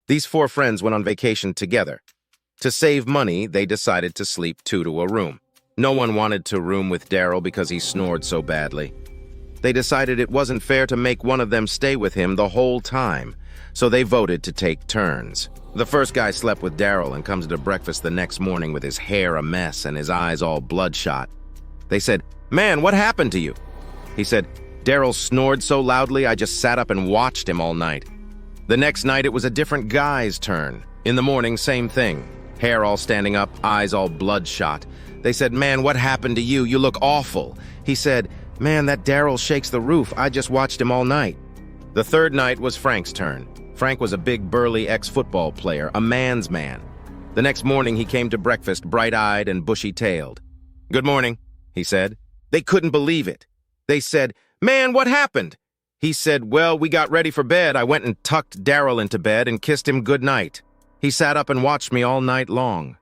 These four friends went on vacation together. To save money, they decided to sleep two to a room. No one wanted to room with Daryl because he snored so badly. They decided it wasn't fair to make one of them stay with him the whole time, so they voted to take turns. The first guy slept with Daryl and comes to breakfast the next morning with his hair a mess and his eyes all bloodshot. They said, "Man, what happened to you?" He said, "Daryl snored so loudly I just sat up and watched him all night." The next night it was a different guy's turn. In the morning, same thing. Hair all standing up, eyes all bloodshot. They said, "Man, what happened to you? You look awful." He said, "Man, that Daryl shakes the roof. I just watched him all night." The third night was Frank's turn. Frank was a big, burly ex-football player, a man's man. The next morning he came to breakfast bright-eyed and bushy-tailed. "Good morning," he said. They couldn't believe it. They said, "Man, what happened?" He said, "Well, we got ready for bed. I went and tucked Daryl into bed and kissed him good night. He sat up and watched me all night long."